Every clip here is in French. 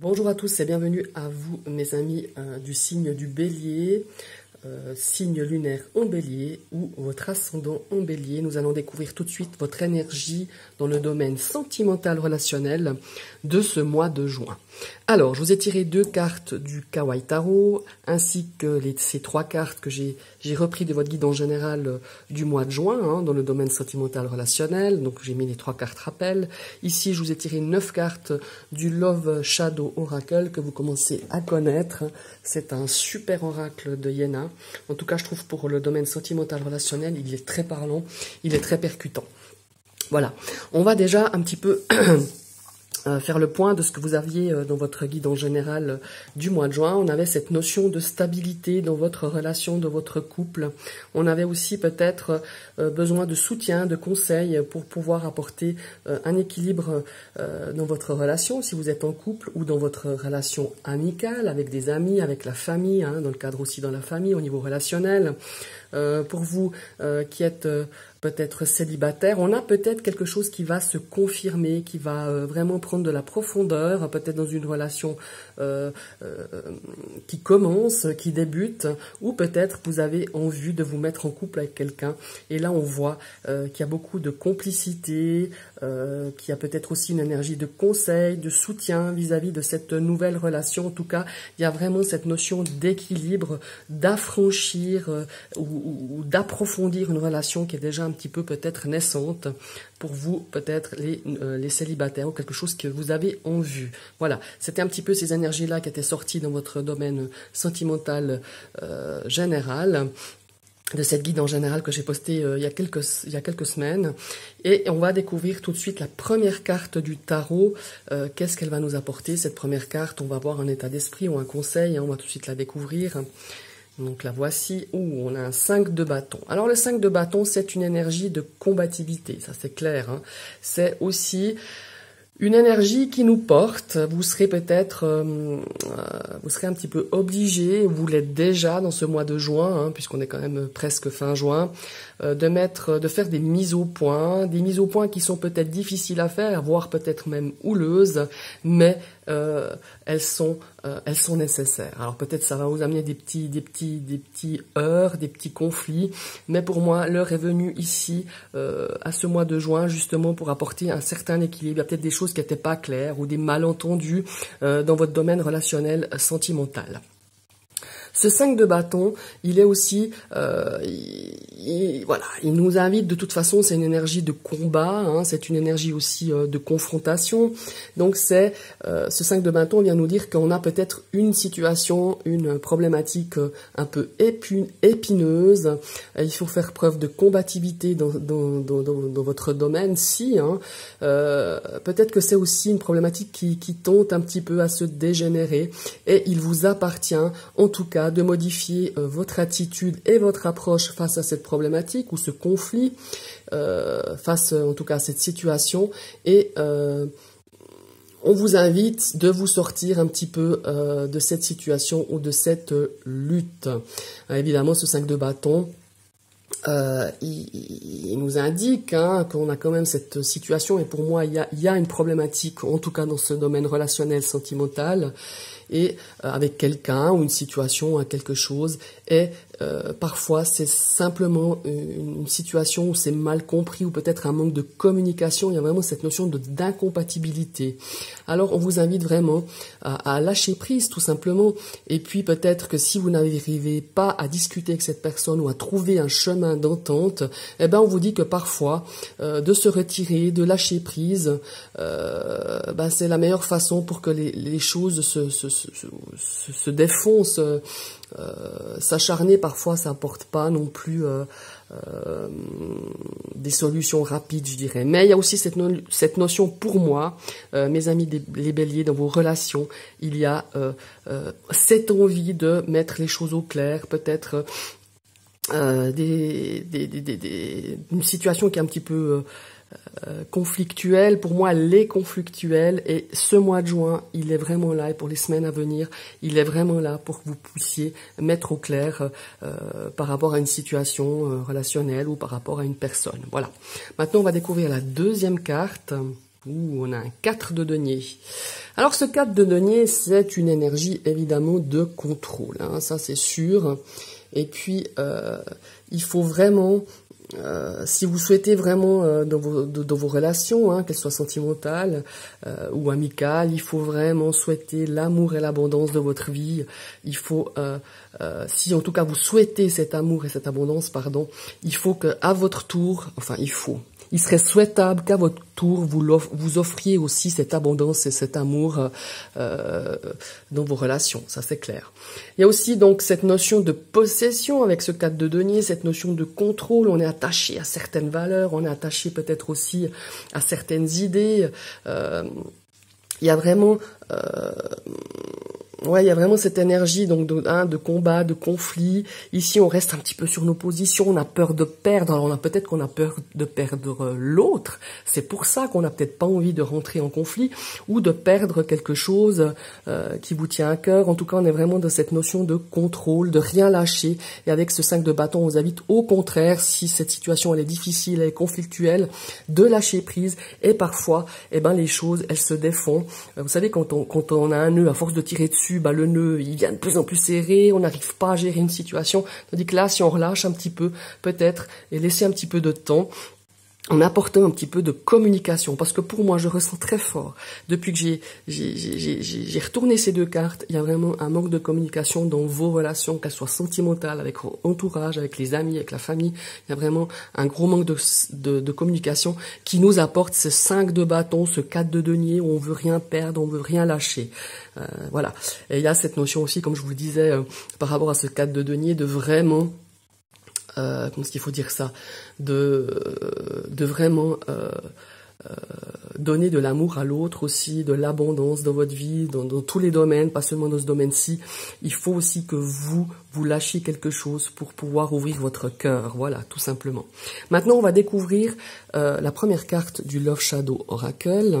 Bonjour à tous et bienvenue à vous mes amis du signe du Bélier, signe lunaire en Bélier ou votre ascendant en Bélier. Nous allons découvrir tout de suite votre énergie dans le domaine sentimental relationnel de ce mois de juin. Alors, je vous ai tiré deux cartes du Kawaii Tarot ainsi que ces trois cartes que j'ai repris de votre guide en général du mois de juin dans le domaine sentimental relationnel. Donc, j'ai mis les trois cartes rappel. Ici, je vous ai tiré 9 cartes du Love Shadow Oracle que vous commencez à connaître. C'est un super oracle de Yéna. En tout cas, je trouve pour le domaine sentimental relationnel, il est très parlant, il est très percutant. Voilà, on va déjà un petit peu faire le point de ce que vous aviez dans votre guide en général du mois de juin. On avait cette notion de stabilité dans votre relation, dans votre couple. On avait aussi peut-être besoin de soutien, de conseils pour pouvoir apporter un équilibre dans votre relation, si vous êtes en couple, ou dans votre relation amicale, avec des amis, avec la famille, dans le cadre aussi dans la famille, au niveau relationnel. Pour vous qui êtes peut-être célibataire, on a peut-être quelque chose qui va se confirmer, qui va vraiment prendre de la profondeur, peut-être dans une relation qui commence, qui débute, ou peut-être vous avez envie de vous mettre en couple avec quelqu'un. Et là, on voit qu'il y a beaucoup de complicité, qu'il y a peut-être aussi une énergie de conseil, de soutien vis-à-vis de cette nouvelle relation. En tout cas, il y a vraiment cette notion d'équilibre, d'affranchir ou d'approfondir une relation qui est déjà un petit peu peut-être naissante pour vous, peut-être les célibataires, ou quelque chose que vous avez en vue. Voilà, c'était un petit peu ces énergies-là qui étaient sorties dans votre domaine sentimental général, de cette guide en général que j'ai posté il y a quelques semaines. Et on va découvrir tout de suite la première carte du tarot. Qu'est-ce qu'elle va nous apporter, cette première carte? On va avoir un état d'esprit ou un conseil, on va tout de suite la découvrir. Donc la voici, on a un 5 de bâton. Alors le 5 de bâton, c'est une énergie de combativité, ça c'est clair. C'est aussi une énergie qui nous porte. Vous serez peut-être, vous serez un petit peu obligé, vous l'êtes déjà dans ce mois de juin, puisqu'on est quand même presque fin juin, de faire des mises au point qui sont peut-être difficiles à faire, voire peut-être même houleuses, mais elles sont nécessaires. Alors peut-être ça va vous amener des petits heurts, des petits conflits, mais pour moi l'heure est venue ici à ce mois de juin justement pour apporter un certain équilibre. Il y a peut-être des choses qui n'étaient pas claires ou des malentendus dans votre domaine relationnel sentimental. Ce 5 de bâton, il est aussi, voilà, il nous invite de toute façon, c'est une énergie de combat, c'est une énergie aussi de confrontation. Donc ce 5 de bâton vient nous dire qu'on a peut-être une situation, une problématique un peu épineuse. Il faut faire preuve de combativité dans votre domaine, peut-être que c'est aussi une problématique qui tente un petit peu à se dégénérer, et il vous appartient, en tout cas, de modifier votre attitude et votre approche face à cette problématique ou ce conflit, face en tout cas à cette situation, et on vous invite de vous sortir un petit peu de cette situation ou de cette lutte. Évidemment, ce 5 de bâton, il nous indique qu'on a quand même cette situation, et pour moi il y a une problématique, en tout cas dans ce domaine relationnel sentimental, et avec quelqu'un ou une situation, quelque chose, et parfois c'est simplement une situation où c'est mal compris, ou peut-être un manque de communication. Il y a vraiment cette notion d'incompatibilité. Alors on vous invite vraiment à lâcher prise tout simplement, et puis peut-être que si vous n'arrivez pas à discuter avec cette personne ou à trouver un chemin d'entente, on vous dit que parfois de se retirer, de lâcher prise, c'est la meilleure façon pour que les choses se défoncent. S'acharner parfois, ça n'apporte pas non plus des solutions rapides, je dirais. Mais il y a aussi cette notion pour moi, mes amis les béliers, dans vos relations, il y a cette envie de mettre les choses au clair, peut-être une situation qui est un petit peu conflictuelle. Pour moi, elle est conflictuelle, et ce mois de juin, il est vraiment là, et pour les semaines à venir, il est vraiment là pour que vous puissiez mettre au clair par rapport à une situation relationnelle ou par rapport à une personne. Voilà. Maintenant, on va découvrir la deuxième carte. Ouh, on a un 4 de denier. Alors ce 4 de denier, c'est une énergie évidemment de contrôle, hein, ça c'est sûr. Et puis, il faut vraiment, si vous souhaitez vraiment dans vos relations, hein, qu'elles soient sentimentales ou amicales, il faut vraiment souhaiter l'amour et l'abondance de votre vie. Il faut, si en tout cas vous souhaitez cet amour et cette abondance, pardon, il faut qu'à votre tour, il serait souhaitable qu'à votre tour, vous offriez aussi cette abondance et cet amour dans vos relations, ça c'est clair. Il y a aussi donc cette notion de possession avec ce 4 de denier, cette notion de contrôle, on est attaché à certaines valeurs, on est attaché peut-être aussi à certaines idées. Il y a vraiment... il y a vraiment cette énergie donc de combat, de conflit. Ici, on reste un petit peu sur nos positions, on a peur de perdre. Alors, peut-être qu'on a peur de perdre l'autre. C'est pour ça qu'on n'a peut-être pas envie de rentrer en conflit ou de perdre quelque chose qui vous tient à cœur. En tout cas, on est vraiment dans cette notion de contrôle, de rien lâcher. Et avec ce 5 de bâton, on vous invite au contraire, si cette situation elle est difficile, elle est conflictuelle, de lâcher prise. Et parfois, les choses, elles se défont. Vous savez, quand on a un nœud, à force de tirer dessus, le nœud, il vient de plus en plus serré, on n'arrive pas à gérer une situation. Tandis que là, si on relâche un petit peu, peut-être, et laisser un petit peu de temps, en apportant un petit peu de communication, parce que pour moi, je ressens très fort, depuis que j'ai retourné ces 2 cartes, il y a vraiment un manque de communication dans vos relations, qu'elles soient sentimentales, avec votre entourage, avec les amis, avec la famille. Il y a vraiment un gros manque de communication qui nous apporte ce 5 de bâton, ce 4 de denier, où on veut rien perdre, on veut rien lâcher. Voilà. Et il y a cette notion aussi, comme je vous le disais, par rapport à ce 4 de denier, de vraiment... comment est-ce qu'il faut dire ça, de vraiment donner de l'amour à l'autre aussi, de l'abondance dans votre vie, dans tous les domaines, pas seulement dans ce domaine-ci. Il faut aussi que vous lâchiez quelque chose pour pouvoir ouvrir votre cœur, voilà, tout simplement. Maintenant, on va découvrir la première carte du Love Shadow Oracle.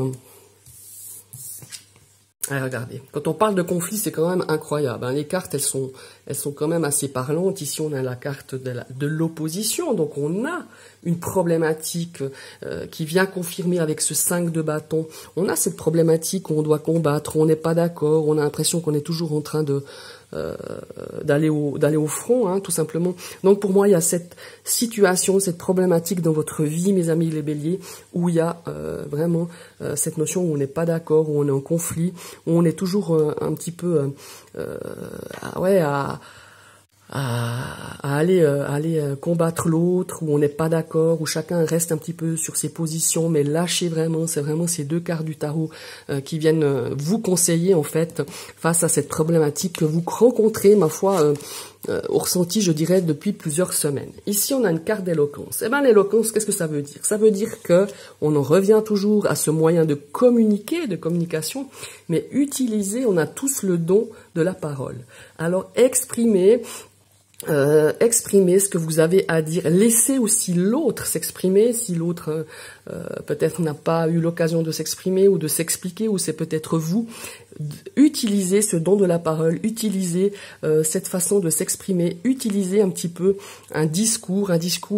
Allez, regardez, quand on parle de conflit, c'est quand même incroyable. Hein. Les cartes, elles sont quand même assez parlantes. Ici, on a la carte de l'opposition. Donc, on a une problématique qui vient confirmer avec ce 5 de bâton. On a cette problématique où on doit combattre, on n'est pas d'accord, on a l'impression qu'on est toujours en train d'aller au front, hein, tout simplement. Donc pour moi, il y a cette situation, cette problématique dans votre vie, mes amis les béliers, où il y a vraiment cette notion où on n'est pas d'accord, où on est en conflit, où on est toujours un petit peu à aller combattre l'autre, où on n'est pas d'accord, où chacun reste un petit peu sur ses positions, mais lâchez vraiment, c'est vraiment ces 2 cartes du tarot qui viennent vous conseiller en fait face à cette problématique que vous rencontrez, ma foi, au ressenti, je dirais, depuis plusieurs semaines. Ici, on a une carte d'éloquence. L'éloquence, qu'est-ce que ça veut dire? Ça veut dire que on en revient toujours à ce moyen de communiquer, de communication, mais utiliser, on a tous le don de la parole. Alors, exprimez ce que vous avez à dire. Laissez aussi l'autre s'exprimer, si l'autre peut-être n'a pas eu l'occasion de s'exprimer ou de s'expliquer, ou c'est peut-être vous. Utilisez ce don de la parole, utilisez cette façon de s'exprimer, utilisez un petit peu un discours,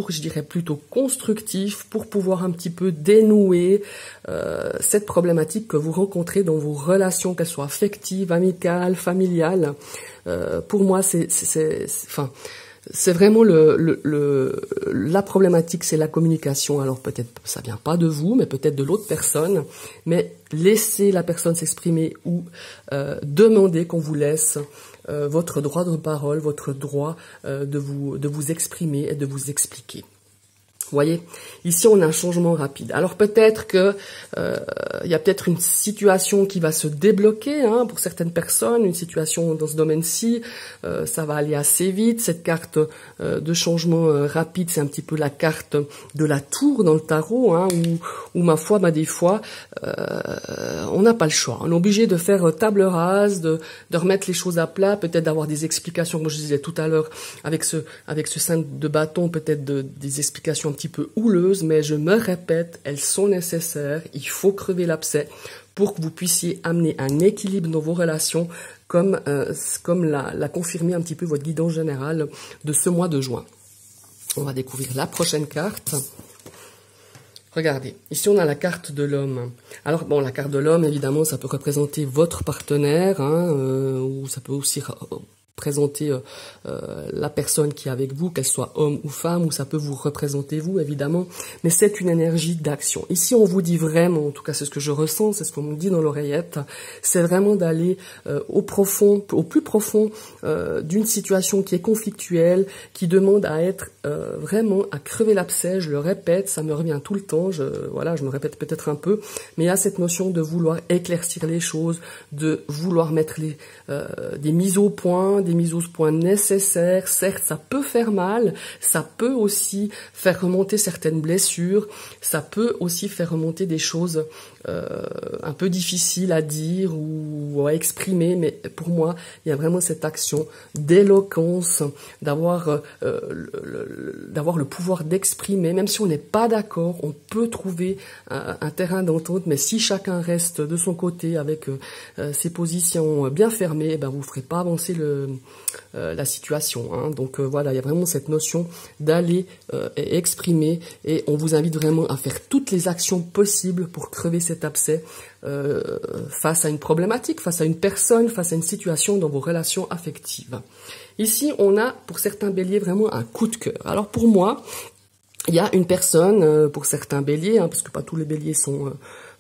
je dirais plutôt constructif, pour pouvoir un petit peu dénouer cette problématique que vous rencontrez dans vos relations, qu'elles soient affectives, amicales, familiales. Pour moi, c'est vraiment la problématique, c'est la communication. Alors peut-être ça vient pas de vous, mais peut-être de l'autre personne. Mais laissez la personne s'exprimer ou demandez qu'on vous laisse votre droit de parole, votre droit de vous exprimer et de vous expliquer. Vous voyez, ici on a un changement rapide. Alors peut-être que il y a peut-être une situation qui va se débloquer, hein, pour certaines personnes, une situation dans ce domaine-ci, ça va aller assez vite. Cette carte de changement rapide, c'est un petit peu la carte de la tour dans le tarot, hein, où ma foi, des fois, on n'a pas le choix. On est obligé de faire table rase, de remettre les choses à plat, peut-être d'avoir des explications, comme je disais tout à l'heure, avec ce 5 de bâton, peut-être des explications un petit peu houleuses, mais je me répète, elles sont nécessaires. Il faut crever l'abcès pour que vous puissiez amener un équilibre dans vos relations, comme l'a confirmé un petit peu votre guidance générale de ce mois de juin. On va découvrir la prochaine carte. Regardez, ici on a la carte de l'homme. Alors bon, la carte de l'homme, évidemment, ça peut représenter votre partenaire, hein, ou ça peut aussi présenter la personne qui est avec vous, qu'elle soit homme ou femme, ou ça peut vous représenter vous, évidemment, mais c'est une énergie d'action. Ici, on vous dit vraiment, en tout cas c'est ce que je ressens, c'est ce qu'on me dit dans l'oreillette, c'est vraiment d'aller au plus profond d'une situation qui est conflictuelle, qui demande à être vraiment à crever l'abcès. Je le répète, ça me revient tout le temps, je me répète peut-être un peu, mais il y a cette notion de vouloir éclaircir les choses, de vouloir mettre des mises au point, des mises au point nécessaires. Certes, ça peut faire mal, ça peut aussi faire remonter certaines blessures, ça peut aussi faire remonter des choses un peu difficiles à dire ou à exprimer, mais pour moi, il y a vraiment cette action d'éloquence, d'avoir le pouvoir d'exprimer, même si on n'est pas d'accord, on peut trouver un terrain d'entente, mais si chacun reste de son côté avec ses positions bien fermées, ben vous ferez pas avancer la situation, hein. Donc voilà, il y a vraiment cette notion d'aller exprimer, et on vous invite vraiment à faire toutes les actions possibles pour crever cet abcès face à une problématique, face à une personne, face à une situation dans vos relations affectives. Ici, on a pour certains béliers vraiment un coup de cœur. Alors pour moi, il y a une personne, pour certains béliers, hein, parce que pas tous les béliers sont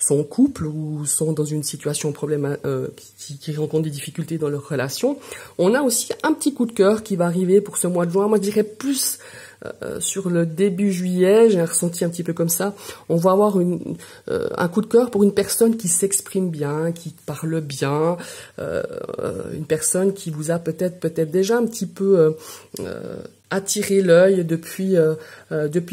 en couple ou sont dans une situation qui rencontre des difficultés dans leur relation. On a aussi un petit coup de cœur qui va arriver pour ce mois de juin. Moi, je dirais plus sur le début juillet, j'ai ressenti un petit peu comme ça. On va avoir un coup de cœur pour une personne qui s'exprime bien, qui parle bien, une personne qui vous a peut-être déjà un petit peu attiré l'œil depuis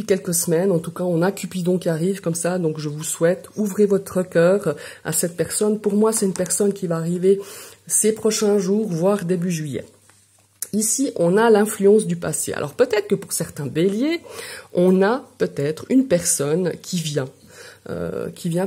quelques semaines. En tout cas, on a Cupidon qui arrive comme ça, donc je vous souhaite, ouvrez votre cœur à cette personne. Pour moi, c'est une personne qui va arriver ces prochains jours, voire début juillet. Ici, on a l'influence du passé. Alors peut-être que pour certains béliers, on a peut-être une personne qui vient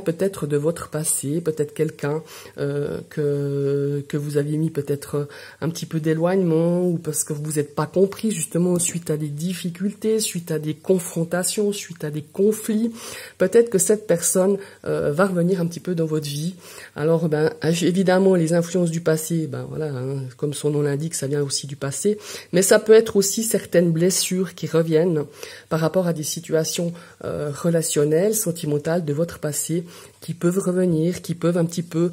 peut-être de votre passé, peut-être quelqu'un que vous aviez mis peut-être un petit peu d'éloignement, ou parce que vous n'êtes pas compris justement suite à des difficultés, suite à des confrontations, suite à des conflits. Peut-être que cette personne va revenir un petit peu dans votre vie. Alors évidemment, les influences du passé, voilà, hein, comme son nom l'indique, ça vient aussi du passé, mais ça peut être aussi certaines blessures qui reviennent par rapport à des situations relationnelles, sentimentales de votre passé, qui peuvent revenir, qui peuvent un petit peu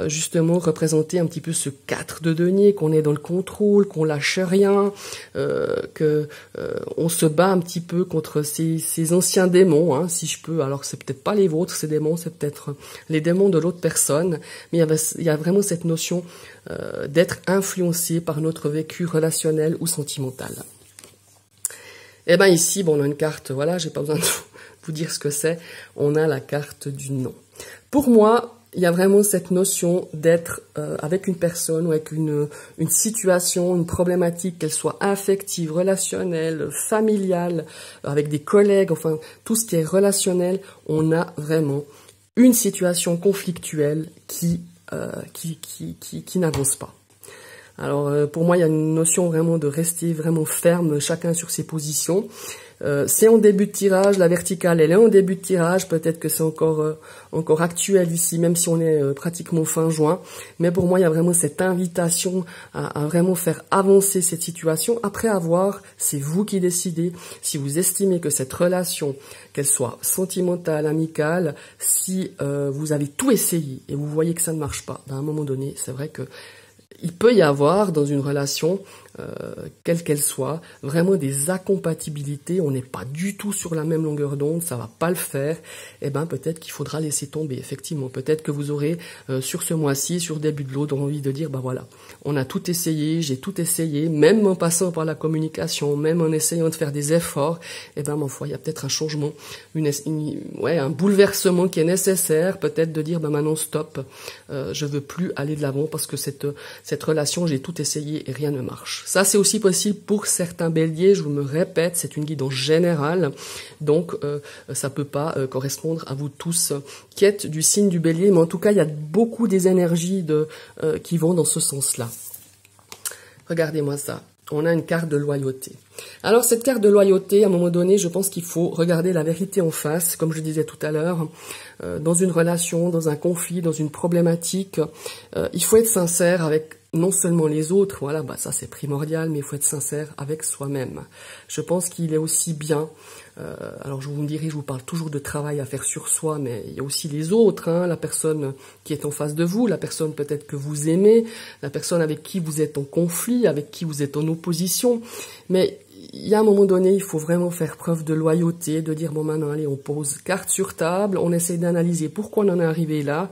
justement représenter un petit peu ce 4 de denier, qu'on est dans le contrôle, qu'on lâche rien, on se bat un petit peu contre ces anciens démons, hein, si je peux. Alors c'est peut-être pas les vôtres, ces démons, c'est peut-être les démons de l'autre personne, mais il y a vraiment cette notion d'être influencé par notre vécu relationnel ou sentimental. Et ici, on a une carte, voilà, j'ai pas besoin de vous dire ce que c'est, on a la carte du non. Pour moi, il y a vraiment cette notion d'être avec une personne ou avec une situation, une problématique, qu'elle soit affective, relationnelle, familiale, avec des collègues, enfin tout ce qui est relationnel, on a vraiment une situation conflictuelle qui n'avance pas. Alors pour moi, il y a une notion vraiment de rester vraiment ferme, chacun sur ses positions. C'est en début de tirage, la verticale elle est en début de tirage, peut-être que c'est encore actuel ici, même si on est pratiquement fin juin, mais pour moi il y a vraiment cette invitation à vraiment faire avancer cette situation. Après avoir, c'est vous qui décidez, si vous estimez que cette relation, qu'elle soit sentimentale, amicale, si vous avez tout essayé et vous voyez que ça ne marche pas, à un moment donné, c'est vrai que il peut y avoir dans une relation, quelle qu'elle soit, vraiment des incompatibilités, on n'est pas du tout sur la même longueur d'onde, ça va pas le faire, et peut-être qu'il faudra laisser tomber, effectivement. Peut-être que vous aurez, sur ce mois-ci, sur début de l'autre, envie de dire, voilà, on a tout essayé, j'ai tout essayé, même en passant par la communication, même en essayant de faire des efforts, ma foi, il y a peut-être un changement, un bouleversement qui est nécessaire, peut-être de dire, maintenant stop, je veux plus aller de l'avant parce que cette relation, j'ai tout essayé et rien ne marche. Ça, c'est aussi possible pour certains béliers, je vous me répète, c'est une guidance générale, donc ça peut pas correspondre à vous tous qui êtes du signe du bélier, mais en tout cas, il y a beaucoup des énergies qui vont dans ce sens-là. Regardez-moi ça. on a une carte de loyauté. Alors cette carte de loyauté, à un moment donné, je pense qu'il faut regarder la vérité en face, comme je disais tout à l'heure, dans une relation, dans un conflit, dans une problématique, il faut être sincère avec non seulement les autres, voilà, bah ça c'est primordial, mais il faut être sincère avec soi-même. Je pense qu'il est aussi bien, alors je vous me dirai, je vous parle toujours de travail à faire sur soi, mais il y a aussi les autres, hein, la personne qui est en face de vous, la personne peut-être que vous aimez, la personne avec qui vous êtes en conflit, avec qui vous êtes en opposition, mais il y a un moment donné, il faut vraiment faire preuve de loyauté, de dire bon maintenant allez, on pose carte sur table, on essaie d'analyser pourquoi on en est arrivé là,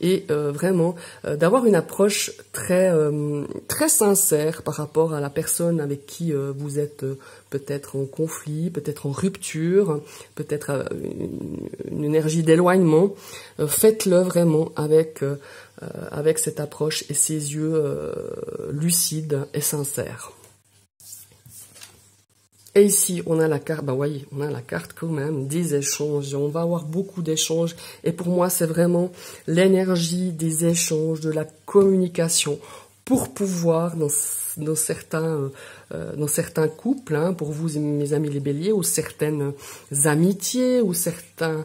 et vraiment d'avoir une approche très très sincère par rapport à la personne avec qui vous êtes peut-être en conflit, peut-être en rupture, peut-être une énergie d'éloignement. Faites-le vraiment avec cette approche et ces yeux lucides et sincères. Et ici, on a la carte, bah voyez, on a la carte quand même des échanges. On va avoir beaucoup d'échanges. Et pour moi, c'est vraiment l'énergie des échanges, de la communication pour pouvoir, dans certains couples, hein, pour vous, mes amis les béliers, ou certaines amitiés, ou certaines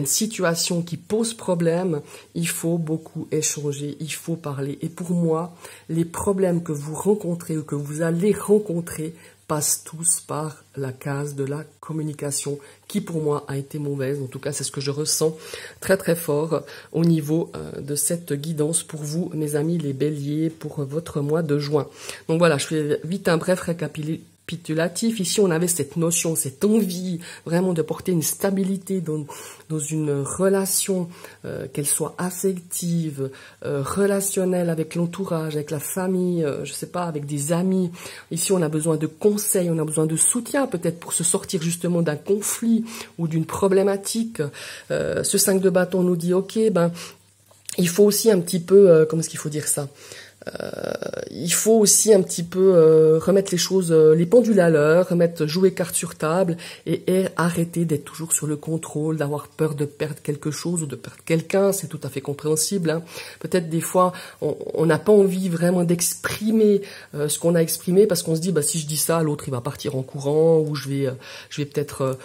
situations qui posent problème, il faut beaucoup échanger, il faut parler. Et pour moi, les problèmes que vous rencontrez ou que vous allez rencontrer passent tous par la case de la communication qui pour moi a été mauvaise. En tout cas, c'est ce que je ressens très très fort au niveau de cette guidance pour vous, mes amis les béliers, pour votre mois de juin. Donc voilà, je fais vite un bref récapitulatif. Ici, on avait cette notion, cette envie vraiment de porter une stabilité dans une relation, qu'elle soit affective, relationnelle avec l'entourage, avec la famille, je sais pas, avec des amis. Ici, on a besoin de conseils, on a besoin de soutien peut-être pour se sortir justement d'un conflit ou d'une problématique. Ce 5 de bâton nous dit, ok, ben, il faut aussi un petit peu, comment est-ce qu'il faut dire ça ? Il faut aussi un petit peu remettre les choses, les pendules à l'heure, jouer carte sur table et arrêter d'être toujours sur le contrôle, d'avoir peur de perdre quelque chose ou de perdre quelqu'un. C'est tout à fait compréhensible, hein. Peut-être des fois, on n'a pas envie vraiment d'exprimer ce qu'on a exprimé parce qu'on se dit, bah si je dis ça, l'autre il va partir en courant ou je vais peut-être,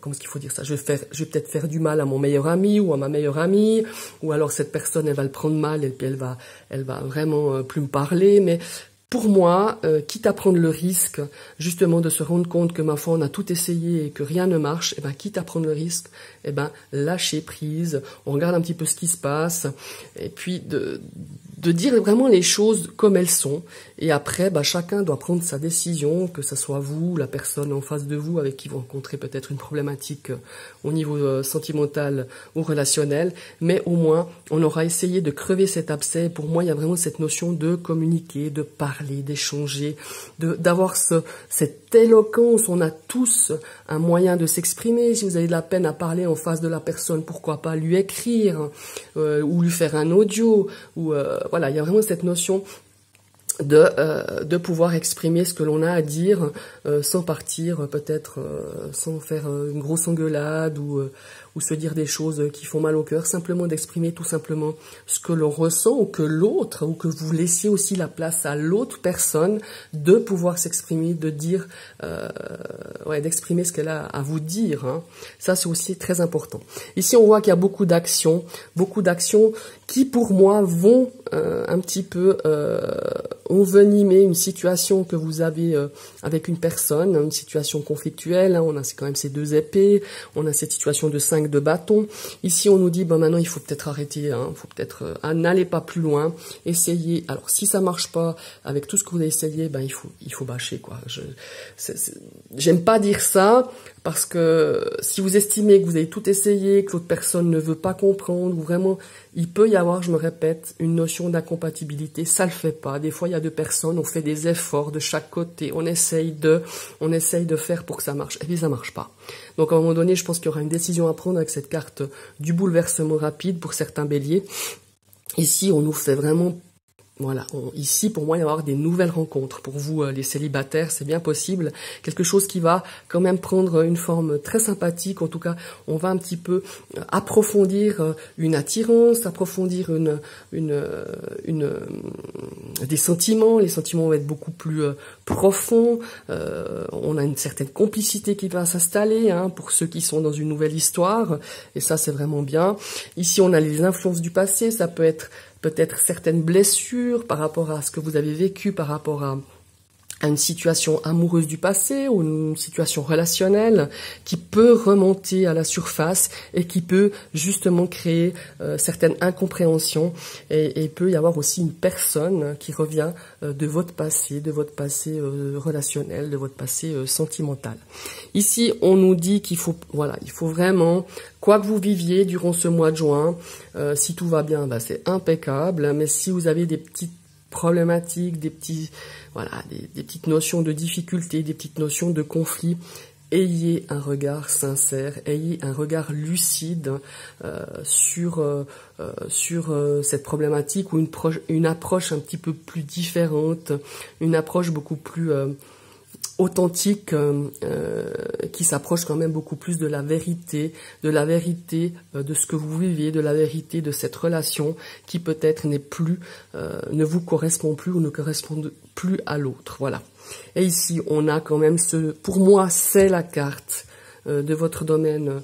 comment est-ce qu'il faut dire ça, je vais peut-être faire du mal à mon meilleur ami ou à ma meilleure amie, ou alors cette personne elle va le prendre mal et puis elle va vraiment plus me parler, mais pour moi, quitte à prendre le risque justement de se rendre compte que ma foi on a tout essayé et que rien ne marche, et ben quitte à prendre le risque, et ben lâcher prise, on regarde un petit peu ce qui se passe, et puis de dire vraiment les choses comme elles sont, et après bah, chacun doit prendre sa décision, que ce soit vous, la personne en face de vous avec qui vous rencontrez peut-être une problématique au niveau sentimental ou relationnel, mais au moins on aura essayé de crever cet abcès. Pour moi il y a vraiment cette notion de communiquer, de parler, d'échanger, d'avoir cette éloquence. On a tous un moyen de s'exprimer. Si vous avez de la peine à parler en face de la personne, pourquoi pas lui écrire ou lui faire un audio, ou voilà, il y a vraiment cette notion de pouvoir exprimer ce que l'on a à dire sans partir peut-être sans faire une grosse engueulade ou se dire des choses qui font mal au cœur, simplement d'exprimer tout simplement ce que l'on ressent, ou que l'autre, ou que vous laissiez aussi la place à l'autre personne de pouvoir s'exprimer, de dire, d'exprimer ce qu'elle a à vous dire, hein. Ça c'est aussi très important. Ici on voit qu'il y a beaucoup d'actions qui pour moi vont un petit peu envenimer une situation que vous avez avec une personne, une situation conflictuelle, hein. On a quand même ces 2 épées, on a cette situation de 5 de bâton. Ici on nous dit maintenant il faut peut-être arrêter, hein, faut peut-être n'allez pas plus loin, essayez. Alors si ça marche pas avec tout ce que vous avez essayé, ben il faut bâcher quoi. J'aime pas dire ça parce que si vous estimez que vous avez tout essayé, que l'autre personne ne veut pas comprendre, ou vraiment il peut y avoir, je me répète, une notion d'incompatibilité, ça le fait pas. Des fois il y a 2 personnes, on fait des efforts de chaque côté, on essaye de faire pour que ça marche, et puis ça marche pas. Donc à un moment donné, je pense qu'il y aura une décision à prendre avec cette carte du bouleversement rapide pour certains béliers. Ici, on nous fait vraiment Voilà, ici pour moi il va y avoir des nouvelles rencontres. Pour vous les célibataires, c'est bien possible. Quelque chose qui va quand même prendre une forme très sympathique. En tout cas, on va un petit peu approfondir une attirance, approfondir des sentiments. Les sentiments vont être beaucoup plus profonds. On a une certaine complicité qui va s'installer pour ceux qui sont dans une nouvelle histoire. Et ça, c'est vraiment bien. Ici, on a les influences du passé. Ça peut être peut-être certaines blessures par rapport à ce que vous avez vécu, par rapport à une situation amoureuse du passé ou une situation relationnelle qui peut remonter à la surface et qui peut justement créer certaines incompréhensions, et il peut y avoir aussi une personne qui revient de votre passé relationnel, de votre passé sentimental. Ici, on nous dit qu'il faut, voilà, il faut vraiment, quoi que vous viviez durant ce mois de juin, si tout va bien, c'est impeccable, mais si vous avez des petites problématiques, des petites notions de difficulté, des petites notions de conflit, ayez un regard sincère, ayez un regard lucide sur cette problématique, ou une approche un petit peu plus différente, une approche beaucoup plus authentique, qui s'approche quand même beaucoup plus de la vérité de ce que vous vivez, de la vérité de cette relation qui peut-être ne vous correspond plus ou ne correspond plus à l'autre. Voilà. Et ici, on a quand même pour moi, c'est la carte de votre domaine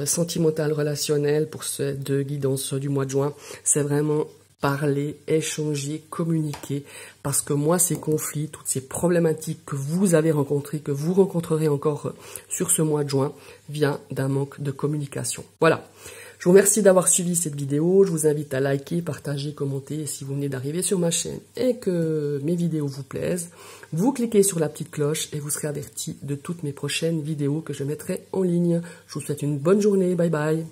sentimental, relationnel pour cette guidance du mois de juin. C'est vraiment parler, échanger, communiquer, parce que moi, ces conflits, toutes ces problématiques que vous avez rencontrées, que vous rencontrerez encore sur ce mois de juin, vient d'un manque de communication. Voilà. Je vous remercie d'avoir suivi cette vidéo. Je vous invite à liker, partager, commenter. Et si vous venez d'arriver sur ma chaîne et que mes vidéos vous plaisent, vous cliquez sur la petite cloche et vous serez averti de toutes mes prochaines vidéos que je mettrai en ligne. Je vous souhaite une bonne journée. Bye bye.